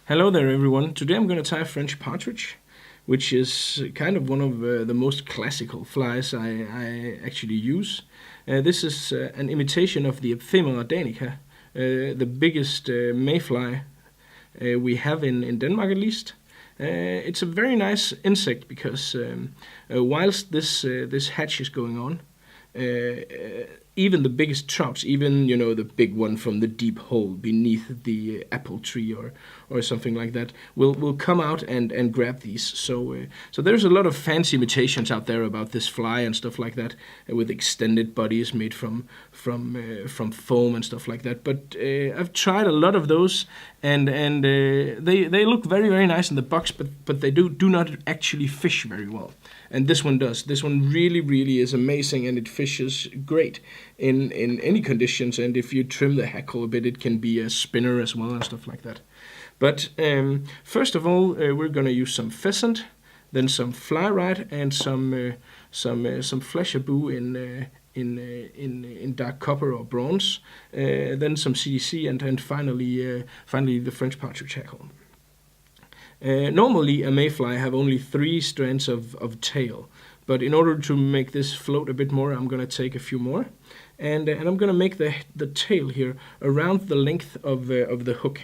Hello there, everyone. Today I'm going to tie French partridge, which is kind of one of the most classical flies I actually use. This is an imitation of the Ephemera danica, the biggest mayfly we have in Denmark at least. It's a very nice insect because whilst this hatch is going on, even the biggest trouts, even the big one from the deep hole beneath the apple tree or something like that, will come out and grab these. So there's a lot of fancy imitations out there about this fly and stuff like that, with extended bodies made from foam and stuff like that. But I've tried a lot of those, and they look very, very nice in the box, but they do not actually fish very well. And this one does. This one really, really is amazing, and it fishes great in any conditions. And if you trim the hackle a bit, it can be a spinner as well and stuff like that. But first of all, we're going to use some pheasant, then some fly ride, and some fleshaboo in dark copper or bronze, then some CDC, and finally the French partridge hackle. Normally, a mayfly have only 3 strands of tail, but in order to make this float a bit more, I'm going to take a few more, and I'm going to make the tail here around the length of the hook.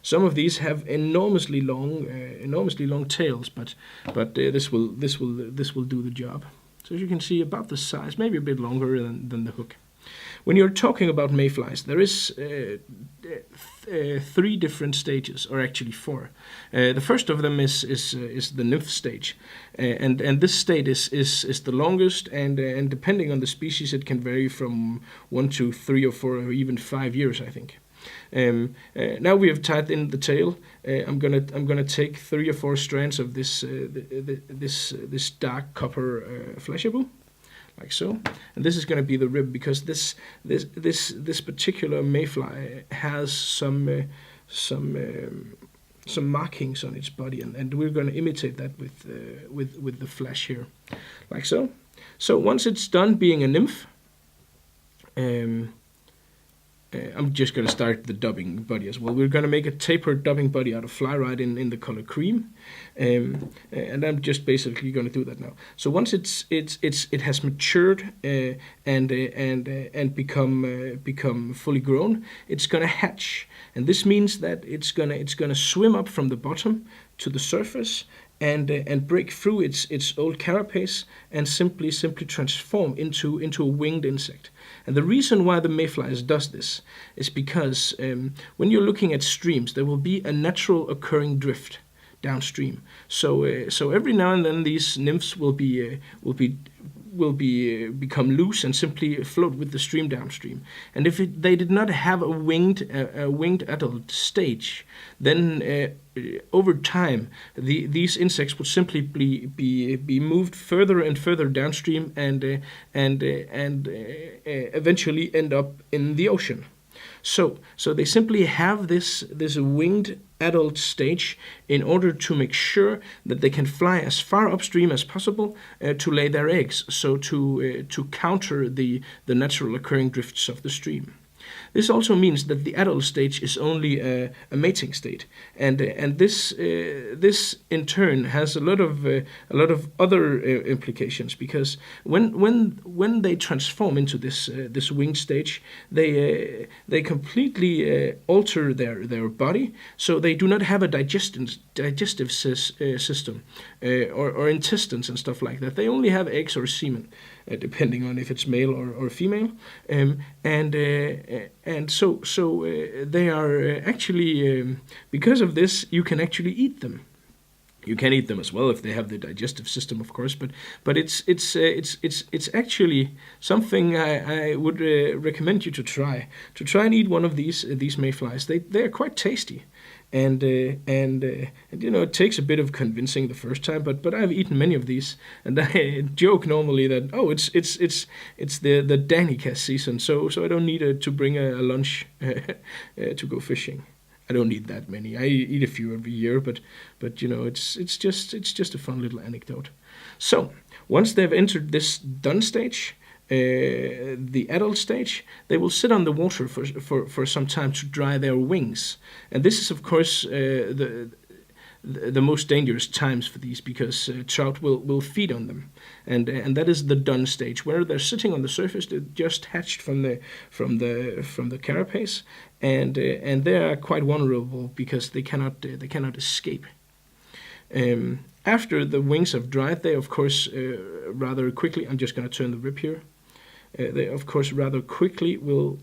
Some of these have enormously long tails, but this will do the job. So as you can see, about the size, maybe a bit longer than the hook. When you're talking about mayflies, there is 3 different stages, or actually 4. The first of them is the nymph stage, and this state is the longest, and depending on the species, it can vary from 1 to 3 or 4 or even 5 years, I think. Now we have tied in the tail. I'm gonna take 3 or 4 strands of this dark copper fleshaboo, like so, and this is going to be the rib, because this particular mayfly has some markings on its body, and we're going to imitate that with the flesh here, like so. So once it's done being a nymph, I'm just going to start the dubbing body as well. We're going to make a tapered dubbing body out of fly ride in the color cream, and I'm just basically going to do that now. So once it has matured and become fully grown, it's going to hatch, and this means that it's gonna swim up from the bottom to the surface and break through its old carapace and simply transform into a winged insect. And the reason why the mayflies does this is because when you're looking at streams, there will be a natural occurring drift downstream. So every now and then these nymphs will become loose and simply float with the stream downstream. And if they did not have a winged adult stage, then over time these insects would simply be moved further and further downstream and eventually end up in the ocean. So they simply have this winged adult stage in order to make sure that they can fly as far upstream as possible to lay their eggs, so to counter the natural occurring drifts of the stream. This also means that the adult stage is only a mating state, and this in turn has a lot of other implications, because when they transform into this winged stage, they completely alter their body, so they do not have a digestive system or intestines and stuff like that. They only have eggs or semen, depending on if it's male or female, and so they are actually, because of this, you can actually eat them. You can eat them as well if they have the digestive system, of course. But it's actually something I would recommend you to try and eat one of these mayflies. They are quite tasty. And it takes a bit of convincing the first time, but I've eaten many of these, and I joke normally that it's the danica season, so I don't need to bring a lunch to go fishing. I don't need that many. I eat a few every year, but it's just a fun little anecdote. So once they've entered this done stage, the adult stage, they will sit on the water for some time to dry their wings. And this is, of course, the most dangerous times for these, because trout will feed on them, and that is the dun stage, where they're sitting on the surface. They're just hatched from the carapace, and they are quite vulnerable because they cannot escape. After the wings have dried, they of course rather quickly. I'm just going to turn the rib here. They of course rather quickly will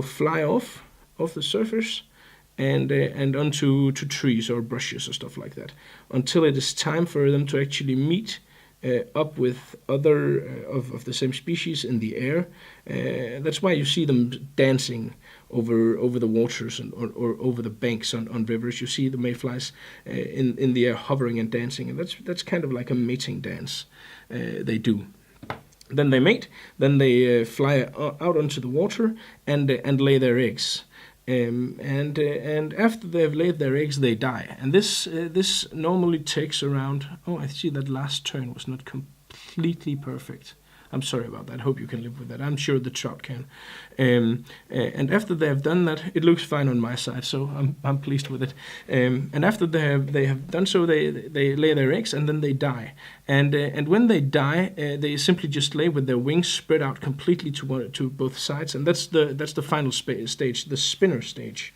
fly off the surface and onto trees or brushes or stuff like that, until it is time for them to actually meet up with other of the same species in the air. That's why you see them dancing over the waters or over the banks on rivers. You see the mayflies in the air hovering and dancing, and that's kind of like a mating dance they do. Then they mate, then they fly out onto the water and lay their eggs. And after they've laid their eggs, they die. And this normally takes around. Oh, I see that last turn was not completely perfect. I'm sorry about that. Hope you can live with that. I'm sure the trout can. And after they have done that, it looks fine on my side, so I'm pleased with it. And after they have done so, they lay their eggs and then they die. And when they die, they simply just lay with their wings spread out completely to both sides, and that's the final stage, the spinner stage.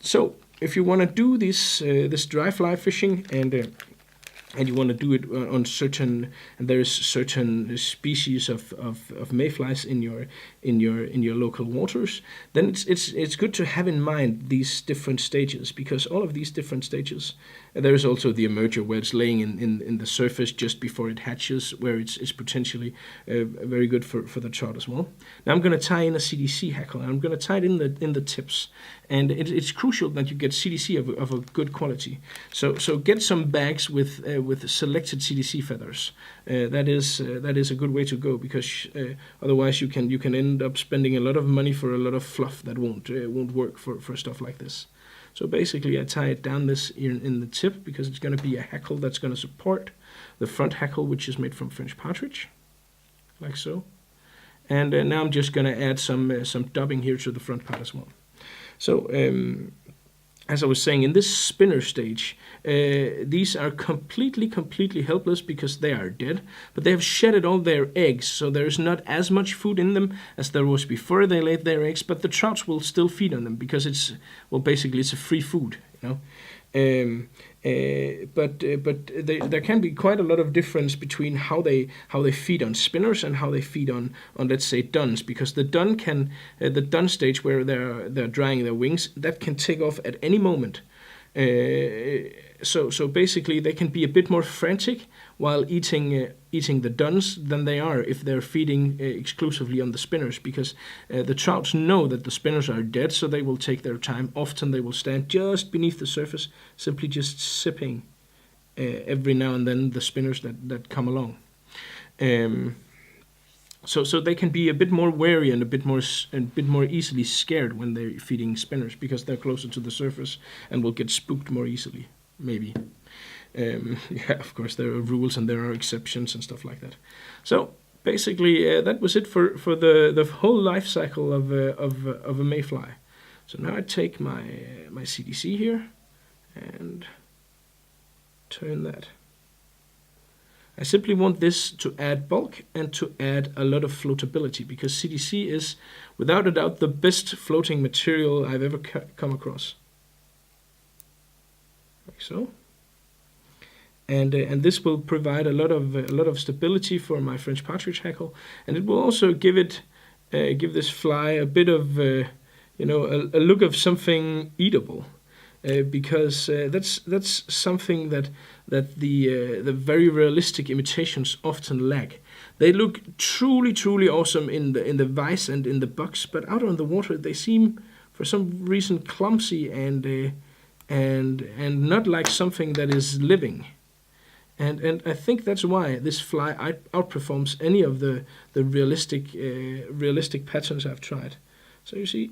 So if you want to do this dry fly fishing and you want to do it on certain, and there is certain species of mayflies in your local waters, then it's good to have in mind these different stages, because all of these different stages, there is also the emerger, where it's laying in the surface just before it hatches, where it's potentially very good for the trout as well. Now I'm going to tie in a CDC hackle, and I'm going to tie it in the tips, and it's crucial that you get CDC of a good quality. So get some bags with selected CDC feathers. That is a good way to go, because otherwise you can end up spending a lot of money for a lot of fluff that won't work for stuff like this. So basically I tie it down this in the tip, because it's going to be a hackle that's going to support the front hackle, which is made from French Partridge, like so. And now I'm just going to add some dubbing here to the front part as well. So as I was saying, in this spinner stage, these are completely helpless because they are dead, but they have shedded all their eggs, so there's not as much food in them as there was before they laid their eggs, but the trouts will still feed on them, because basically it's a free food, you know. But there can be quite a lot of difference between how they feed on spinners and how they feed on let's say duns, because the dun stage, where they're drying their wings, that can take off at any moment. So basically they can be a bit more frantic while eating the duns than they are if they're feeding exclusively on the spinners, because the trouts know that the spinners are dead, so they will take their time. Often they will stand just beneath the surface, simply just sipping every now and then the spinners that come along. So they can be a bit more wary and a bit more easily scared when they're feeding spinners, because they're closer to the surface and will get spooked more easily, maybe. Yeah, of course there are rules and there are exceptions and stuff like that. So basically that was it for the whole life cycle of a mayfly. So now I take my CDC here and turn that. I simply want this to add bulk and to add a lot of floatability, because CDC is without a doubt the best floating material I've ever come across. Like so. And this will provide a lot of stability for my French Partridge hackle, and it will also give this fly a bit of a look of something eatable, because that's something that the very realistic imitations often lack. They look truly awesome in the vise and in the box, but out on the water they seem for some reason clumsy and not like something that is living. And I think that's why this fly outperforms any of the realistic patterns I've tried. So you see,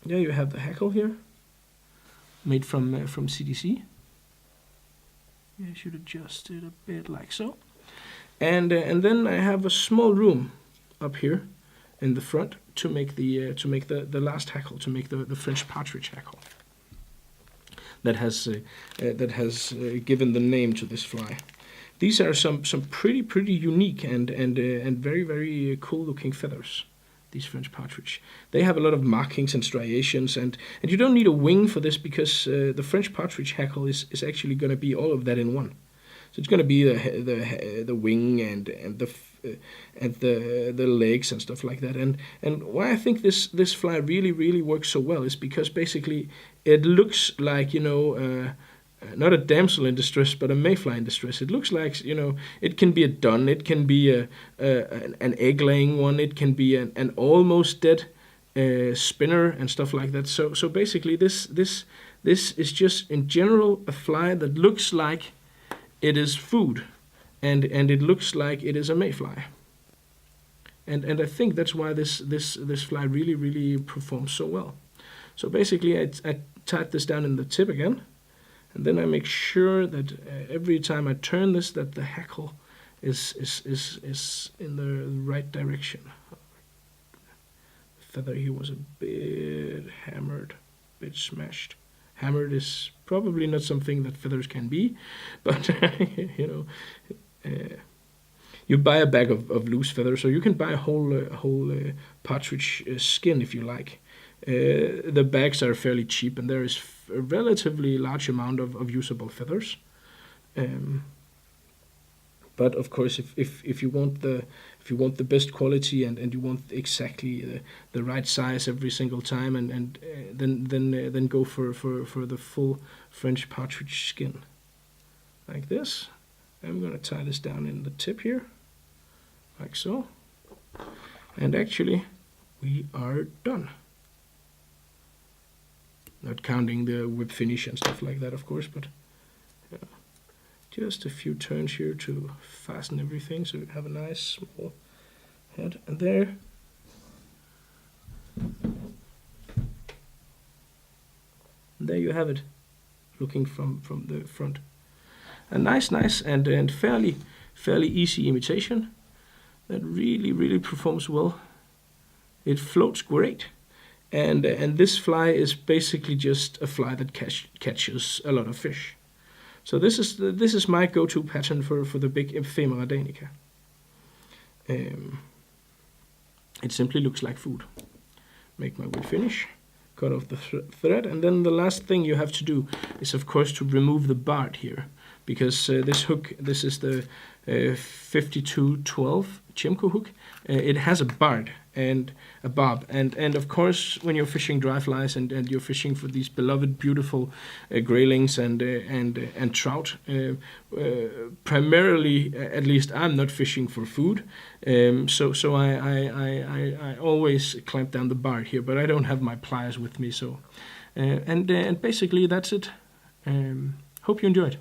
there you have the hackle here, made from CDC. I should adjust it a bit like so. and then I have a small room up here in the front to make the last hackle, to make the French Partridge hackle that has given the name to this fly. These are some pretty unique and very, very cool looking feathers. These French Partridge. They have a lot of markings and striations, and you don't need a wing for this, because the French Partridge hackle is actually going to be all of that in one. So it's going to be the wing and the legs and stuff like that. And why I think this fly really works so well is because basically it looks like, you know, not a damsel in distress, but a mayfly in distress. It looks like, you know, it can be a dun, it can be an egg-laying one, it can be an almost dead spinner and stuff like that. So basically, this is just in general a fly that looks like it is food, and it looks like it is a mayfly. And I think that's why this fly really performs so well. So basically, I tied this down in the tip again. And then I make sure that every time I turn this, that the hackle is in the right direction. The feather here was a bit hammered, a bit smashed. Hammered is probably not something that feathers can be, but you know, you buy a bag of loose feathers, so you can buy a whole partridge skin if you like. The bags are fairly cheap, and there is a relatively large amount of usable feathers. But of course, if you want the best quality and you want exactly the right size every single time, and then go for the full French Partridge skin, like this. I'm gonna tie this down in the tip here, like so. And actually, we are done. Not counting the whip finish and stuff like that, of course, but just a few turns here to fasten everything so we have a nice small head. And there, you have it, looking from the front. A nice and fairly easy imitation that really performs well. It floats great. And this fly is basically just a fly that catches a lot of fish. So this is my go-to pattern for the big Ephemera danica. It simply looks like food. Make my whip finish, cut off the thread, and then the last thing you have to do is, of course, to remove the barb here, because this hook, this is the 5212 Chimco hook. It has a barb and a bob, and of course, when you're fishing dry flies and you're fishing for these beloved, beautiful graylings and trout, primarily, at least I'm not fishing for food, so I always clamp down the barb here, but I don't have my pliers with me, so and basically that's it. Hope you enjoyed.